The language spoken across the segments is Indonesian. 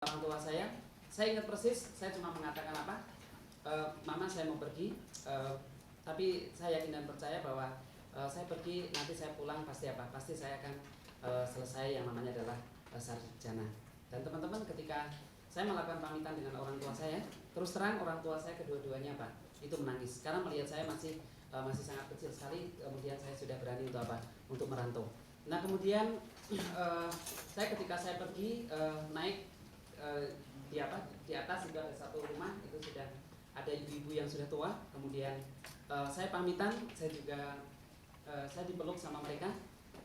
orang tua saya ingat persis, saya cuma mengatakan apa, Mama saya mau pergi, tapi saya yakin dan percaya bahwa saya pergi, nanti saya pulang pasti apa, pasti saya akan selesai yang namanya adalah sarjana. Dan teman-teman, ketika saya melakukan pamitan dengan orang tua saya, terus terang orang tua saya kedua-duanya apa, itu menangis karena melihat saya masih sangat kecil sekali. Kemudian saya sudah berani untuk apa, untuk merantau. Nah kemudian ketika saya pergi naik di atas sudah ada satu rumah, itu sudah ada ibu-ibu yang sudah tua. Kemudian saya pamitan, saya juga saya dipeluk sama mereka,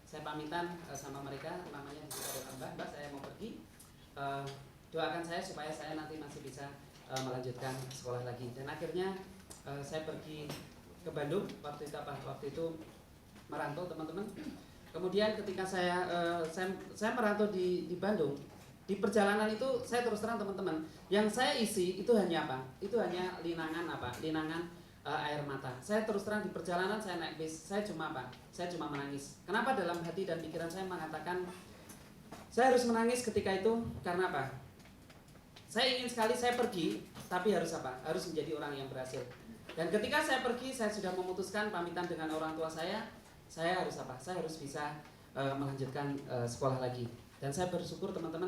saya pamitan sama mereka, namanya juga adalah Mbak saya mau pergi, doakan saya supaya saya nanti masih bisa melanjutkan sekolah lagi. Dan akhirnya saya pergi ke Bandung waktu itu merantau, teman-teman. Kemudian ketika saya merantau di Bandung, di perjalanan itu saya terus terang teman-teman, yang saya isi itu hanya apa? Itu hanya linangan air mata. Saya terus terang di perjalanan saya naik bis, saya cuma apa? Saya cuma menangis. Kenapa? Dalam hati dan pikiran saya mengatakan saya harus menangis ketika itu karena apa? Saya ingin sekali saya pergi, tapi harus apa? Harus menjadi orang yang berhasil. Dan ketika saya pergi, saya sudah memutuskan pamitan dengan orang tua saya harus apa? Saya harus bisa melanjutkan sekolah lagi. Dan saya bersyukur teman-teman,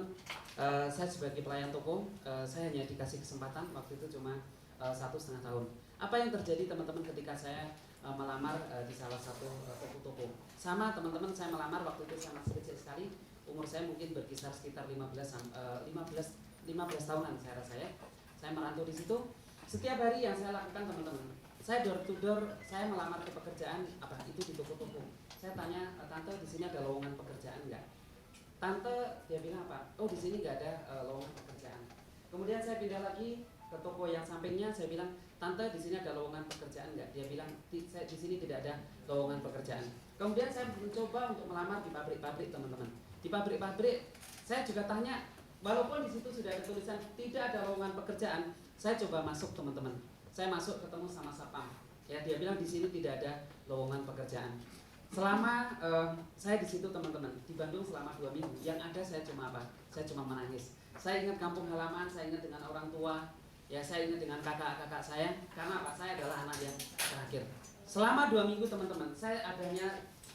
saya sebagai pelayan toko, saya hanya dikasih kesempatan waktu itu cuma 1,5 tahun. Apa yang terjadi teman-teman ketika saya melamar di salah satu toko-toko? Sama teman-teman, saya melamar waktu itu saya masih kecil sekali, umur saya mungkin berkisar sekitar 15 tahunan saya rasa ya. Saya merantau di situ. Setiap hari yang saya lakukan teman-teman, saya door to door, saya melamar ke pekerjaan apa itu di toko-toko. Saya tanya, tante di sini ada lowongan pekerjaan nggak? Tante, dia bilang apa? Oh di sini nggak ada lowongan pekerjaan. Kemudian saya pindah lagi ke toko yang sampingnya, saya bilang, tante di sini ada lowongan pekerjaan nggak? Dia bilang, di sini tidak ada lowongan pekerjaan. Kemudian saya mencoba untuk melamar di pabrik-pabrik teman-teman. Di pabrik-pabrik saya juga tanya, walaupun di situ sudah ada tulisan tidak ada lowongan pekerjaan, saya coba masuk teman-teman. Saya masuk ketemu sama sapam. Ya dia bilang di sini tidak ada lowongan pekerjaan. Selama saya di situ teman-teman, di Bandung selama 2 minggu, yang ada saya cuma apa? Saya cuma menangis. Saya ingat kampung halaman, saya ingat dengan orang tua, ya saya ingat dengan kakak-kakak saya, karena apa? Saya adalah anak yang terakhir. Selama 2 minggu teman-teman,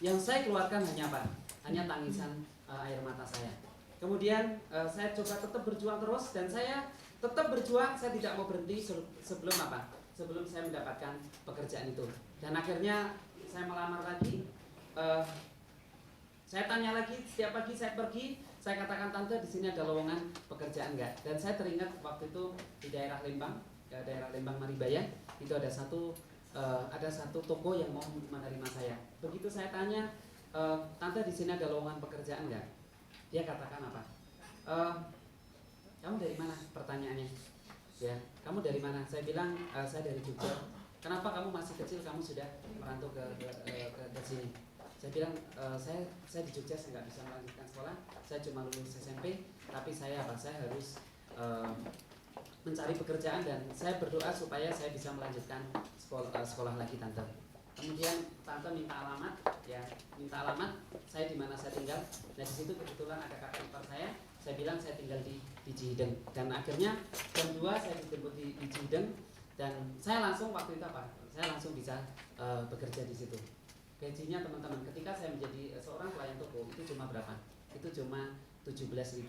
yang saya keluarkan hanya apa? Hanya tangisan air mata saya. Kemudian saya coba tetap berjuang terus, dan saya tetap berjuang, saya tidak mau berhenti sebelum apa? Sebelum saya mendapatkan pekerjaan itu. Dan akhirnya saya melamar lagi. Saya tanya lagi, setiap pagi saya pergi, saya katakan, tante di sini ada lowongan pekerjaan enggak? Dan saya teringat waktu itu di daerah Lembang, Maribaya, itu ada satu toko yang mau menerima saya. Begitu saya tanya, tante di sini ada lowongan pekerjaan enggak? Dia katakan apa? Kamu dari mana? Pertanyaannya. Ya, kamu dari mana? Saya bilang, saya dari Jogja. Kenapa kamu masih kecil kamu sudah merantau ke sini? Saya bilang, saya di Jogja, saya nggak bisa melanjutkan sekolah, saya cuma lulus SMP, tapi saya harus mencari pekerjaan, dan saya berdoa supaya saya bisa melanjutkan sekolah lagi tante. Kemudian tante minta alamat, saya di mana saya tinggal. Nah di situ kebetulan ada kakak ipar saya bilang saya tinggal di Cihideng, dan akhirnya jam 2 saya dijemput di Cihideng, dan saya langsung waktu itu apa? Saya langsung bisa bekerja di situ. Gajinya teman-teman, ketika saya menjadi seorang pelayan toko itu cuma berapa? Itu cuma 17.500.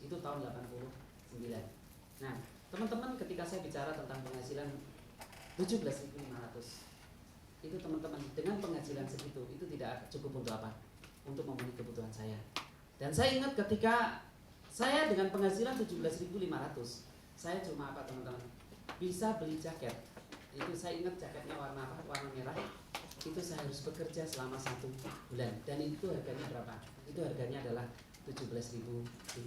Itu tahun 89. Nah, teman-teman, ketika saya bicara tentang penghasilan 17.500, itu teman-teman dengan penghasilan segitu itu tidak cukup untuk apa? Untuk memenuhi kebutuhan saya. Dan saya ingat ketika saya dengan penghasilan 17.500, saya cuma apa teman-teman? Bisa beli jaket. Itu saya ingat jaketnya warna apa? Warna merah. Itu saya harus bekerja selama 1 bulan, dan itu harganya berapa? Itu harganya adalah 17.500.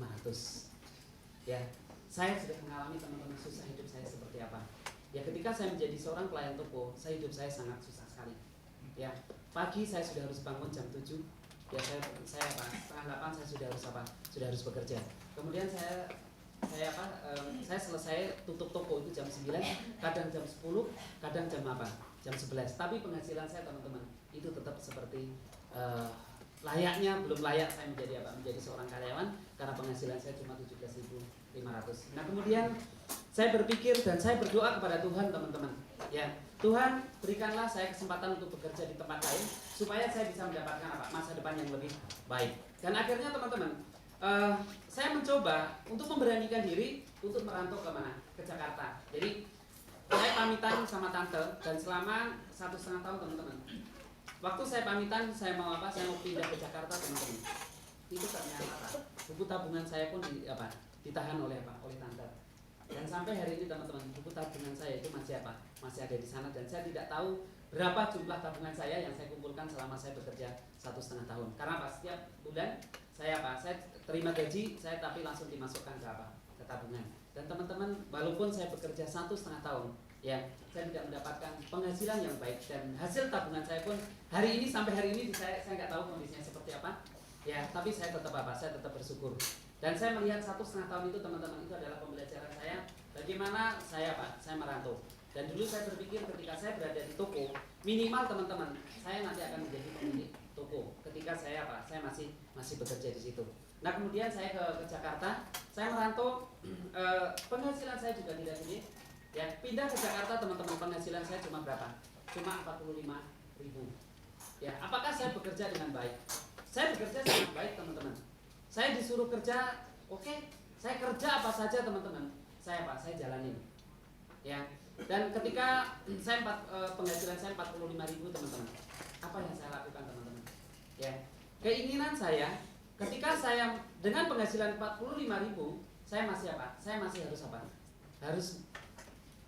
Ya, saya sudah mengalami teman-teman susah hidup saya seperti apa. Ya, ketika saya menjadi seorang pelayan toko, hidup saya sangat susah sekali. Ya, pagi saya sudah harus bangun jam 7. Ya, saya setengah 8 saya sudah harus bekerja. Kemudian saya selesai tutup toko itu jam 9, kadang jam 10, kadang jam 11. Tapi penghasilan saya teman-teman itu tetap seperti layaknya, belum layak saya menjadi apa? Menjadi seorang karyawan karena penghasilan saya cuma 17.500. Nah, kemudian saya berpikir dan saya berdoa kepada Tuhan, teman-teman. Ya, Tuhan, berikanlah saya kesempatan untuk bekerja di tempat lain supaya saya bisa mendapatkan apa? Masa depan yang lebih baik. Dan akhirnya teman-teman, saya mencoba untuk memberanikan diri untuk merantau ke mana? Ke Jakarta. Jadi saya pamitan sama tante dan selama 1,5 tahun teman-teman. Waktu saya pamitan, saya mau apa? Saya mau pindah ke Jakarta, teman-teman. Itu ternyata apa? Buku tabungan saya pun ditahan oleh apa? Oleh tante. Dan sampai hari ini teman-teman, buku tabungan saya itu masih apa? Masih ada di sana dan saya tidak tahu berapa jumlah tabungan saya yang saya kumpulkan selama saya bekerja 1,5 tahun. Karena apa? Setiap bulan saya apa? Saya terima gaji, saya tapi langsung dimasukkan ke apa? Ke tabungan. Dan teman-teman, walaupun saya bekerja 1,5 tahun, ya, saya tidak mendapatkan penghasilan yang baik dan hasil tabungan saya pun hari ini sampai hari ini saya nggak tahu kondisinya seperti apa, ya, tapi saya tetap apa? Saya tetap bersyukur. Dan saya melihat 1,5 tahun itu teman-teman itu adalah pembelajaran saya bagaimana saya apa? Saya merantau. Dan dulu saya berpikir ketika saya berada di toko, minimal teman-teman, saya nanti akan menjadi pemilik toko. Ketika saya apa? Saya masih bekerja di situ. Nah, kemudian saya ke Jakarta, saya merantau, penghasilan saya juga tidak gede. Ya, pindah ke Jakarta teman-teman, penghasilan saya cuma berapa? Cuma 45.000. Ya, apakah saya bekerja dengan baik? Saya bekerja sangat baik teman-teman. Saya disuruh kerja, oke, saya kerja apa saja teman-teman. Saya apa? Saya jalanin. Ya. Dan ketika penghasilan saya 45.000 teman-teman, apa yang saya lakukan teman-teman? Ya, keinginan saya ketika saya dengan penghasilan 45.000, saya masih apa? Saya masih harus apa? Harus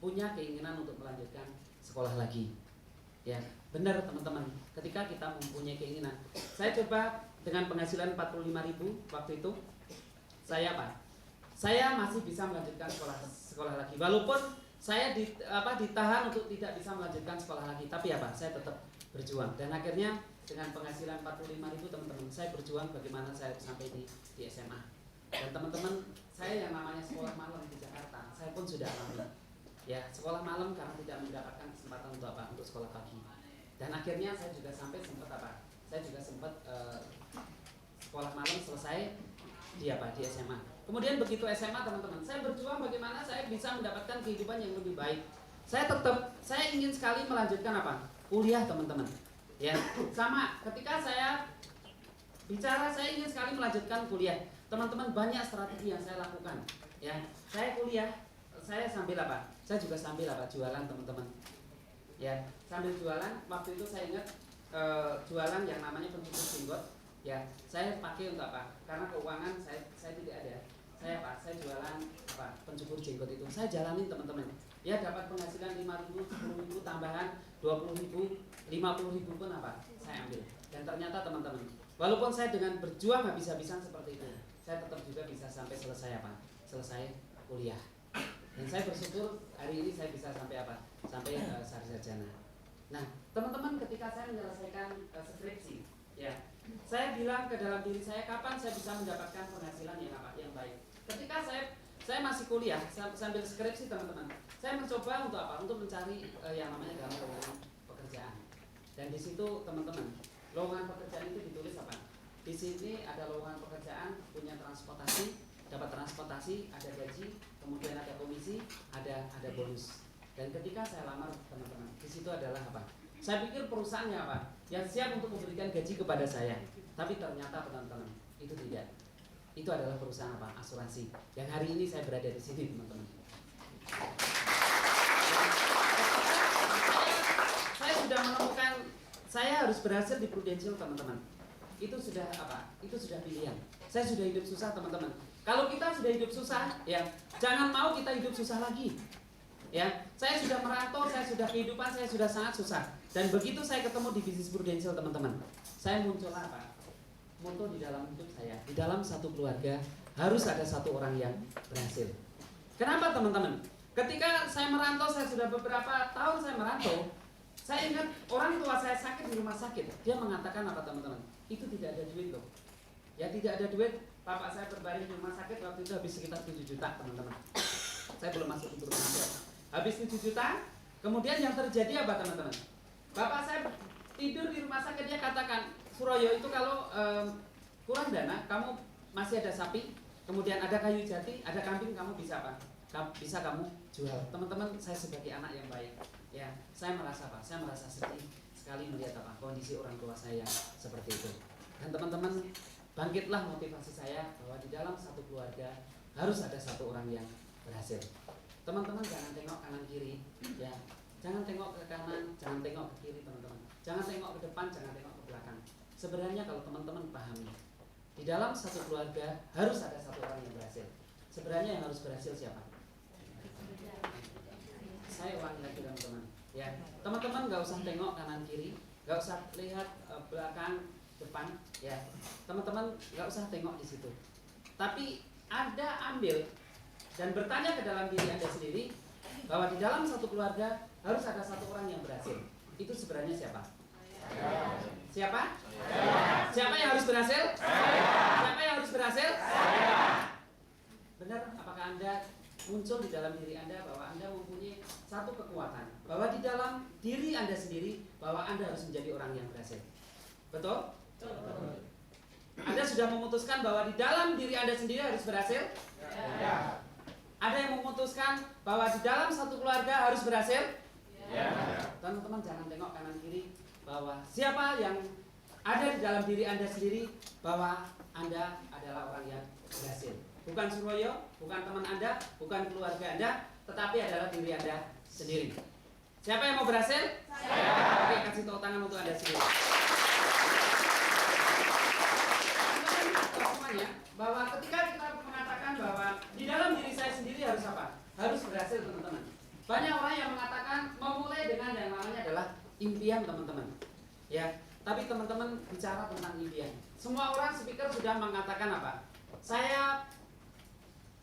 punya keinginan untuk melanjutkan sekolah lagi. Ya, benar teman-teman. Ketika kita mempunyai keinginan, saya coba dengan penghasilan 45.000 waktu itu, saya apa? Saya masih bisa melanjutkan sekolah lagi. Walaupun saya ditahan untuk tidak bisa melanjutkan sekolah lagi, tapi apa? Saya tetap berjuang. Dan akhirnya dengan penghasilan 45.000 teman-teman, saya berjuang bagaimana saya sampai di SMA. Dan teman-teman, saya yang namanya sekolah malam di Jakarta, saya pun sudah alami. Ya, sekolah malam karena tidak mendapatkan kesempatan untuk apa? Untuk sekolah pagi. Dan akhirnya saya juga sampai sempat apa? Saya juga sempat sekolah malam selesai di SMA. Kemudian begitu SMA teman-teman, saya berjuang bagaimana saya bisa mendapatkan kehidupan yang lebih baik. Saya ingin sekali melanjutkan apa? Kuliah teman-teman. Ya, sama ketika saya bicara saya ingin sekali melanjutkan kuliah. Teman-teman, banyak strategi yang saya lakukan. Ya, saya kuliah, saya sambil apa? Saya juga sambil apa? Jualan teman-teman. Ya, sambil jualan. Waktu itu saya ingat jualan yang namanya pencukur jenggot. Ya, saya pakai untuk apa? Karena keuangan saya tidak ada. Saya jualan apa? Pencukur jenggot itu. Saya jalanin teman-teman. Ya, dapat penghasilan 5.000, 10.000 tambahan, 20.000, 50.000 pun apa? Saya ambil. Dan ternyata teman-teman, walaupun saya dengan berjuang habis-habisan seperti itu, saya tetap juga bisa sampai selesai apa? Selesai kuliah. Dan saya bersyukur hari ini saya bisa sampai apa? Sampai sarjana. Nah, teman-teman, ketika saya menyelesaikan skripsi, ya, saya bilang ke dalam diri saya, kapan saya bisa mendapatkan penghasilan yang apa? Yang baik. Ketika saya masih kuliah sambil skripsi teman-teman, saya mencoba untuk apa? Untuk mencari yang namanya dalam lowongan pekerjaan. Dan di situ teman-teman, lowongan pekerjaan itu ditulis apa? Di sini ada lowongan pekerjaan, punya transportasi, dapat transportasi, ada gaji, kemudian ada komisi, ada bonus. Dan ketika saya lamar teman-teman, di situ adalah apa? Saya pikir perusahaannya apa? Yang siap untuk memberikan gaji kepada saya. Tapi ternyata teman-teman, itu tidak. Itu adalah perusahaan apa? Asuransi. Yang hari ini saya berada di sini teman-teman. Saya sudah menemukan saya harus berhasil di Prudential teman-teman. Itu sudah apa? Itu sudah pilihan. Saya sudah hidup susah teman-teman. Kalau kita sudah hidup susah, ya jangan mau kita hidup susah lagi. Ya, saya sudah merantau, saya sudah kehidupan, saya sudah sangat susah. Dan begitu saya ketemu di bisnis Prudential teman-teman, saya muncul apa? Moto di dalam hidup saya, di dalam satu keluarga harus ada satu orang yang berhasil. Kenapa teman-teman? Ketika saya merantau, saya sudah beberapa tahun saya merantau, saya ingat orang tua saya sakit di rumah sakit. Dia mengatakan apa teman-teman? Itu tidak ada duit loh. Ya, tidak ada duit. Bapak saya berbaring di rumah sakit waktu itu habis sekitar 7 juta teman-teman. Saya belum masuk ke rumah sakit. Habis 7 juta, kemudian yang terjadi apa teman-teman? Bapak saya tidur di rumah sakit, dia katakan, Suroyo itu kalau kurang dana, kamu masih ada sapi, kemudian ada kayu jati, ada kambing, kamu bisa apa? Bisa kamu jual. Teman-teman, saya sebagai anak yang baik, ya, saya merasa apa? Saya merasa sedih sekali melihat apa kondisi orang tua saya seperti itu. Dan teman-teman, bangkitlah motivasi saya bahwa di dalam satu keluarga harus ada satu orang yang berhasil. Teman-teman jangan tengok kanan kiri, ya, jangan tengok ke kanan, jangan tengok ke kiri, teman-teman. Jangan tengok ke depan, jangan tengok ke belakang. Sebenarnya kalau teman-teman pahami, di dalam satu keluarga harus ada satu orang yang berhasil. Sebenarnya yang harus berhasil siapa? Saya ulangi lagi teman-teman. Ya, teman-teman nggak usah tengok kanan kiri, nggak usah lihat belakang depan. Ya, teman-teman nggak usah tengok di situ. Tapi Anda ambil dan bertanya ke dalam diri Anda sendiri bahwa di dalam satu keluarga harus ada satu orang yang berhasil. Itu sebenarnya siapa? Siapa? Siapa yang harus berhasil? Siapa yang harus berhasil? Benar, apakah Anda muncul di dalam diri Anda bahwa Anda mempunyai satu kekuatan, bahwa di dalam diri Anda sendiri bahwa Anda harus menjadi orang yang berhasil? Betul? Anda sudah memutuskan bahwa di dalam diri Anda sendiri harus berhasil? Ya. Ada yang memutuskan bahwa di dalam satu keluarga harus berhasil? Ya. Teman-teman jangan tengok kanan kiri, bahwa siapa yang ada di dalam diri Anda sendiri bahwa Anda adalah orang yang berhasil. Bukan Suroyo, bukan teman Anda, bukan keluarga Anda, tetapi adalah diri Anda sendiri. Siapa yang mau berhasil? Saya. Oke, kasih tepuk tangan untuk Anda sendiri. Semuanya, bahwa ketika kita mengatakan bahwa di dalam diri saya sendiri harus apa? Harus berhasil, teman-teman. Banyak orang yang mengatakan memulai dengan yang namanya adalah impian, teman-teman. Ya, tapi teman-teman bicara tentang impian. Semua orang speaker sudah mengatakan apa? Saya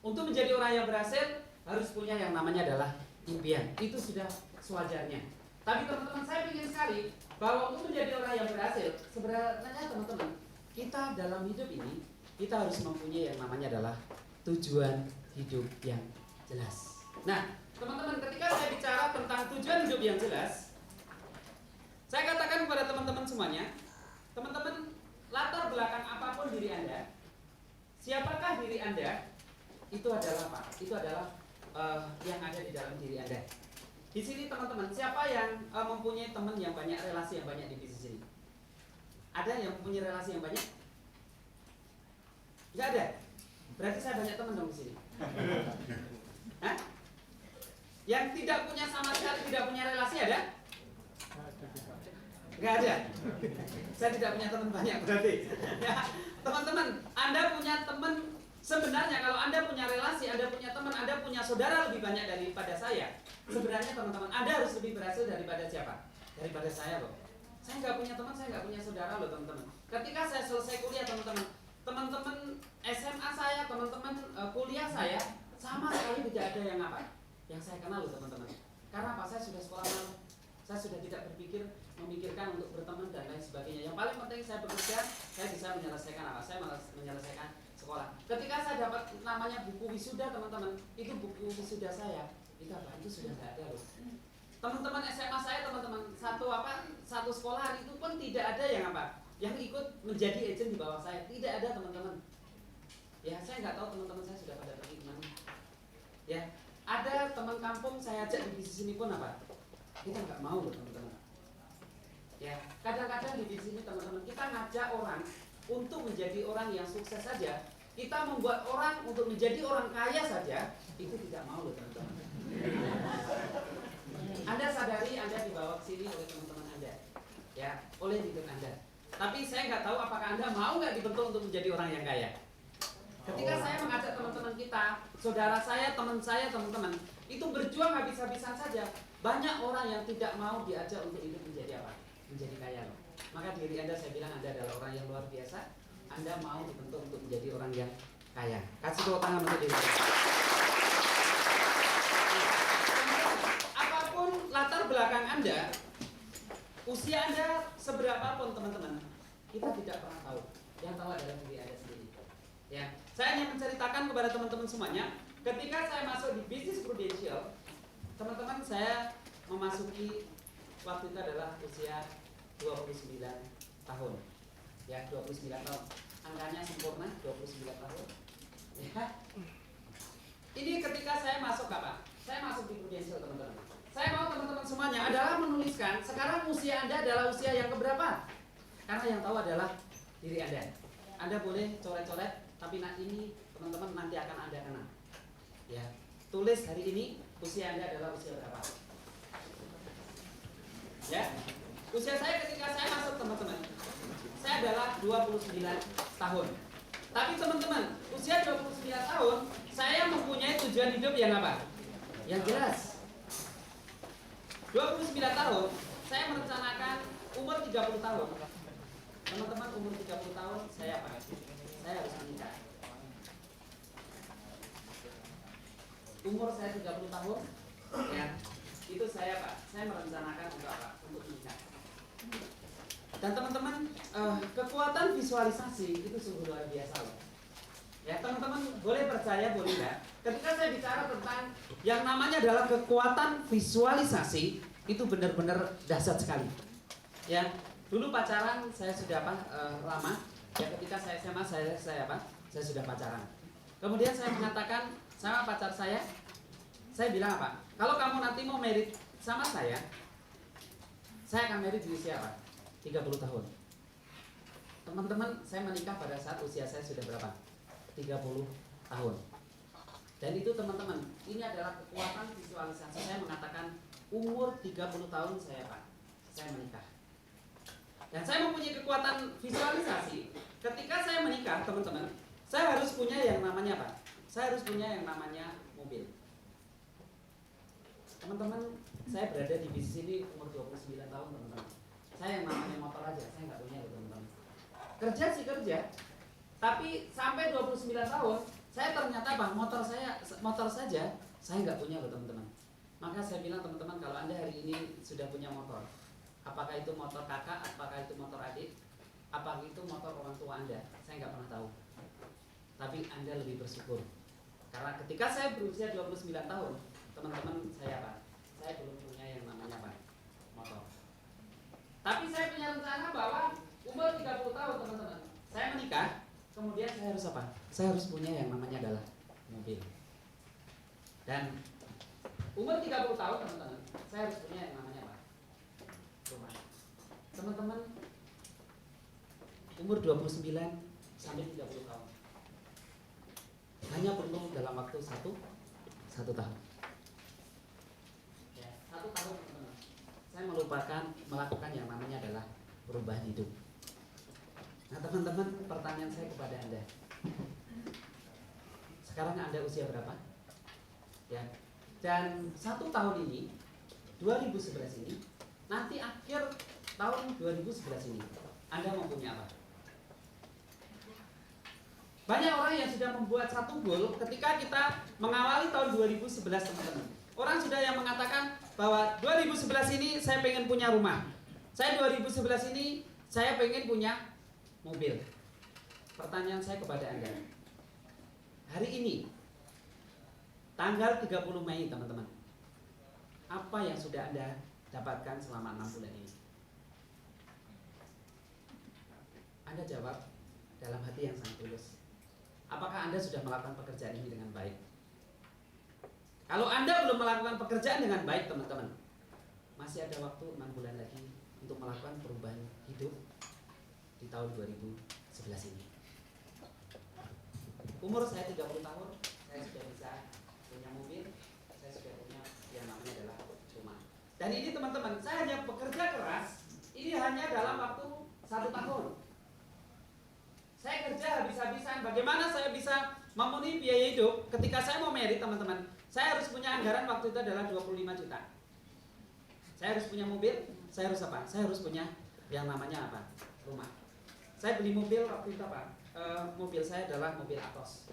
untuk menjadi orang yang berhasil harus punya yang namanya adalah impian. Itu sudah sewajarnya. Tapi teman-teman, saya ingin sekali bahwa untuk menjadi orang yang berhasil, sebenarnya teman-teman, kita dalam hidup ini kita harus mempunyai yang namanya adalah tujuan hidup yang jelas. Nah, teman-teman, ketika saya bicara tentang tujuan hidup yang jelas, saya katakan kepada teman-teman semuanya, teman-teman, latar belakang apapun diri Anda, siapakah diri Anda, itu adalah apa? Itu adalah yang ada di dalam diri Anda. Di sini teman-teman, siapa yang mempunyai teman yang banyak, relasi yang banyak di bisnis ini? Ada yang mempunyai relasi yang banyak? Enggak ada? Berarti saya banyak teman dong di sini. Hah? Yang tidak punya sama sekali, tidak punya relasi ada? Enggak ada? Saya tidak punya teman banyak berarti. Ya, teman-teman, Anda punya teman. Sebenarnya kalau Anda punya relasi, Anda punya teman, Anda punya saudara lebih banyak daripada saya. Sebenarnya teman-teman, Anda harus lebih berhasil daripada siapa? Daripada saya loh. Saya nggak punya teman, saya nggak punya saudara loh teman-teman. Ketika saya selesai kuliah teman-teman, teman-teman SMA saya, teman-teman kuliah saya, sama sekali tidak ada yang apa? Yang saya kenal loh teman-teman. Karena apa? Saya sudah sekolah malam. Saya sudah tidak memikirkan untuk berteman dan lain sebagainya. Yang paling penting saya bekerja, saya bisa menyelesaikan apa? Saya menyelesaikan sekolah. Ketika saya dapat namanya buku wisuda teman-teman, itu buku wisuda saya, itu apa? Itu sudah tidak ada loh. Teman-teman SMA saya, teman-teman satu sekolah itu pun tidak ada yang apa? Yang ikut menjadi agent di bawah saya, tidak ada teman-teman. Ya, saya nggak tahu teman-teman saya sudah pada pergi kemana. Ya, ada teman kampung saya ajak di bisnis ini pun apa? Kita nggak mau loh teman-teman. Ya, kadang-kadang di bisnis ini teman-teman kita ngajak orang untuk menjadi orang yang sukses saja. Kita membuat orang untuk menjadi orang kaya saja, itu tidak mau loh teman-teman. Anda sadari Anda dibawa ke sini oleh teman-teman Anda, ya, oleh leader Anda. Tapi saya nggak tahu apakah Anda mau nggak dibentuk untuk menjadi orang yang kaya. Ketika saya mengajak teman-teman kita, saudara saya, teman saya, teman-teman, itu berjuang habis-habisan saja. Banyak orang yang tidak mau diajak untuk hidup menjadi apa? Menjadi kaya loh. Maka diri Anda, saya bilang Anda adalah orang yang luar biasa. Anda mau dibentuk untuk menjadi orang yang kaya. Kasih tepuk tangan untuk diri Anda. Apapun latar belakang Anda, usia Anda seberapapun teman-teman, kita tidak pernah tahu. Yang tahu adalah diri Anda sendiri. Ya, saya hanya menceritakan kepada teman-teman semuanya, ketika saya masuk di bisnis Prudential, teman-teman, saya memasuki waktu itu adalah usia 29 tahun. Ya, 29 tahun. Angkanya sempurna, 29 tahun. Ya. Ini ketika saya masuk apa? Saya masuk di Prudential, teman-teman. Saya mau teman-teman semuanya adalah menuliskan sekarang usia Anda adalah usia yang keberapa? Karena yang tahu adalah diri Anda. Anda boleh coret-coret, tapi ini teman-teman nanti akan Anda kenal. Ya, tulis hari ini usia Anda adalah usia berapa? Ya, usia saya ketika saya masuk, teman-teman, saya adalah 29 tahun. Tapi teman-teman, usia 29 tahun, saya mempunyai tujuan hidup yang apa? Yang jelas. 29 tahun, saya merencanakan umur 30 tahun. Teman-teman, umur 30 tahun, saya apa? Saya harus menikah. Umur saya 30 tahun, ya, itu saya Pak, saya merencanakan untuk apa? Untuk menikah. Dan teman-teman, kekuatan visualisasi itu sungguh luar biasa loh. Ya, teman-teman boleh percaya, boleh enggak? Ketika saya bicara tentang yang namanya adalah kekuatan visualisasi, itu benar-benar dahsyat sekali. Ya, dulu pacaran saya sudah lama. Ya, ketika saya SMA saya sudah pacaran. Kemudian saya mengatakan sama pacar saya bilang apa? Kalau kamu nanti mau merit sama saya akan merit di usia apa? 30 tahun. Teman-teman, saya menikah pada saat usia saya sudah berapa? 30 tahun. Dan itu teman-teman, ini adalah kekuatan visualisasi. Saya mengatakan umur 30 tahun saya menikah. Dan saya mempunyai kekuatan visualisasi. Ketika saya menikah, teman-teman, saya harus punya yang namanya apa? Saya harus punya yang namanya mobil. Teman-teman, saya berada di bisnis ini umur 29 tahun, teman-teman. Saya yang namanya motor aja, saya nggak punya, teman-teman. Kerja sih kerja, tapi sampai 29 tahun, saya ternyata motor saja, saya nggak punya, teman-teman. Maka saya bilang, teman-teman, kalau Anda hari ini sudah punya motor, apakah itu motor kakak, apakah itu motor adik, apakah itu motor orang tua Anda, saya nggak pernah tahu. Tapi Anda lebih bersyukur. Karena ketika saya berusia 29 tahun, teman-teman, saya belum punya yang namanya motor. Tapi saya punya rencana bahwa umur 30 tahun, teman-teman, saya menikah, kemudian saya harus apa? Saya harus punya yang namanya adalah mobil. Dan umur 30 tahun, teman-teman, saya harus punya yang namanya apa? Rumah. Teman-teman, umur 29 sampai 30 tahun. Hanya perlu dalam waktu satu tahun. Ya, 1 tahun, teman-teman. Saya melakukan yang namanya adalah perubahan hidup. Nah, teman-teman, pertanyaan saya kepada Anda. Sekarang Anda usia berapa? Ya. Dan 1 tahun ini, 2011 ini, nanti akhir tahun 2011 ini, Anda mau punya apa? Banyak orang yang sudah membuat satu goal ketika kita mengawali tahun 2011, teman-teman. Orang sudah yang mengatakan bahwa 2011 ini saya pengen punya rumah. Saya 2011 ini saya pengen punya mobil. Pertanyaan saya kepada Anda. Hari ini tanggal 30 Mei, teman-teman. Apa yang sudah Anda dapatkan selama 6 bulan ini? Anda jawab dalam hati yang sangat tulus. Apakah Anda sudah melakukan pekerjaan ini dengan baik? Kalau Anda belum melakukan pekerjaan dengan baik, teman-teman, masih ada waktu 6 bulan lagi untuk melakukan perubahan hidup di tahun 2011 ini. Umur saya 30 tahun, saya sudah bisa punya mobil, saya sudah punya yang namanya adalah rumah. Dan ini, teman-teman, saya hanya bekerja keras, ini hanya dalam waktu 1 tahun. Saya kerja habis-habisan. Bagaimana saya bisa memenuhi biaya hidup ketika saya mau merit, teman-teman? Saya harus punya anggaran waktu itu adalah 25 juta. Saya harus punya mobil, saya harus apa? Saya harus punya yang namanya apa? Rumah. Saya beli mobil waktu itu apa? Mobil saya adalah mobil Atos.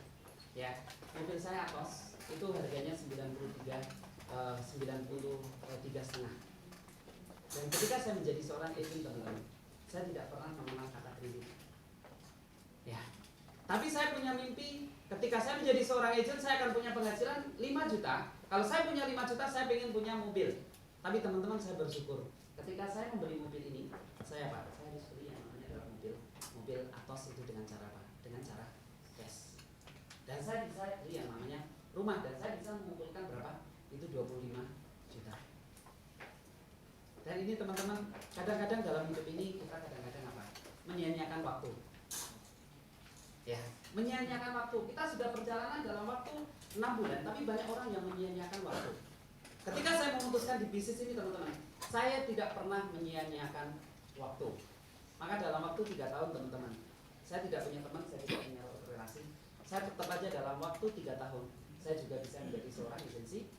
Ya, mobil saya Atos itu harganya 93,5. Dan ketika saya menjadi seorang agent, teman-teman, saya tidak pernah mengenal kata kredit. Ya. Tapi saya punya mimpi ketika saya menjadi seorang agent, saya akan punya penghasilan 5 juta. Kalau saya punya 5 juta, saya ingin punya mobil. Tapi teman-teman, saya bersyukur ketika saya membeli mobil ini, saya harus beli yang namanya adalah mobil mobil Atos itu dengan cara apa? Dengan cara cash. Dan saya bisa beli yang namanya rumah, dan saya bisa mengumpulkan berapa? Itu 25 juta. Dan ini teman-teman, kadang-kadang dalam hidup ini kita kadang-kadang apa? Menyia-nyiakan waktu. Ya, menyia-nyiakan waktu. Kita sudah perjalanan dalam waktu 6 bulan, tapi banyak orang yang menyia-nyiakan waktu. Ketika saya memutuskan di bisnis ini teman-teman, saya tidak pernah menyia-nyiakan waktu. Maka dalam waktu 3 tahun teman-teman, saya tidak punya teman, saya tidak punya relasi. Saya tetap aja dalam waktu 3 tahun, saya juga bisa menjadi seorang agency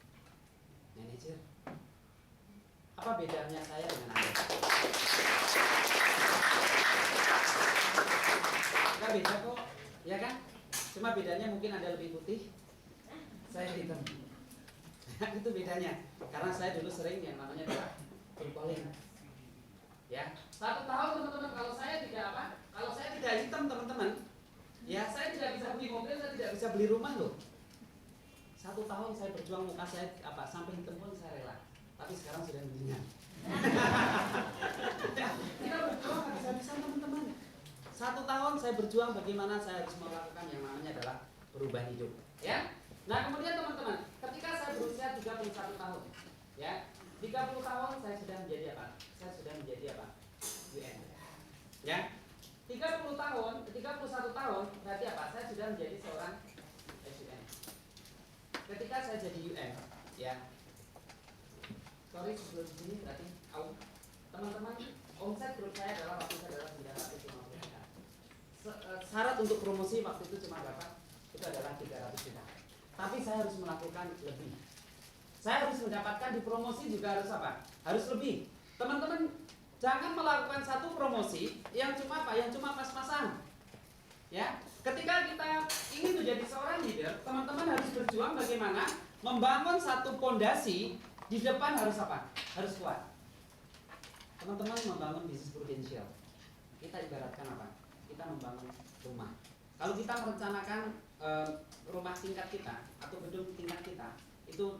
manager. Apa bedanya saya dengan Anda? Enggak beda kok, ya kan? Cuma bedanya mungkin Anda lebih putih, saya hitam. Itu bedanya. Karena saya dulu sering yang namanya adalah berpoling. Ya, 1 tahun teman-teman, kalau saya tidak apa? Kalau saya tidak hitam teman-teman, ya saya tidak bisa beli mobil, saya tidak bisa beli rumah loh. 1 tahun saya berjuang, muka saya apa? Sampai hitam pun saya rela. Tapi sekarang sudah mendingan. Kita berjuang habis-habisan teman-teman. 1 tahun saya berjuang bagaimana saya harus melakukan yang namanya adalah perubahan hidup. Ya. Nah kemudian teman-teman, ketika saya berusia 31 tahun, ya 30 tahun saya sudah menjadi apa? Saya sudah menjadi apa? UN. Ya. 30 tahun, 31 tahun berarti apa? Saya sudah menjadi seorang SUN. Ketika saya jadi UN, ya. Sorry sebelum sini berarti teman-teman, omset grup saya adalah waktu itu adalah 950 juta. Syarat untuk promosi waktu itu cuma berapa? Itu adalah 300 juta. Tapi saya harus melakukan lebih. Saya harus mendapatkan di promosi juga harus apa? Harus lebih. Teman-teman, jangan melakukan satu promosi yang cuma apa? Yang cuma pas-pasan. Ya, ketika kita ingin menjadi seorang leader, teman-teman harus berjuang bagaimana membangun satu pondasi di depan harus apa? Harus kuat. Teman-teman membangun bisnis prudensial. Kita ibaratkan apa? Kita membangun rumah. Kalau kita merencanakan rumah tingkat kita atau gedung tingkat kita, itu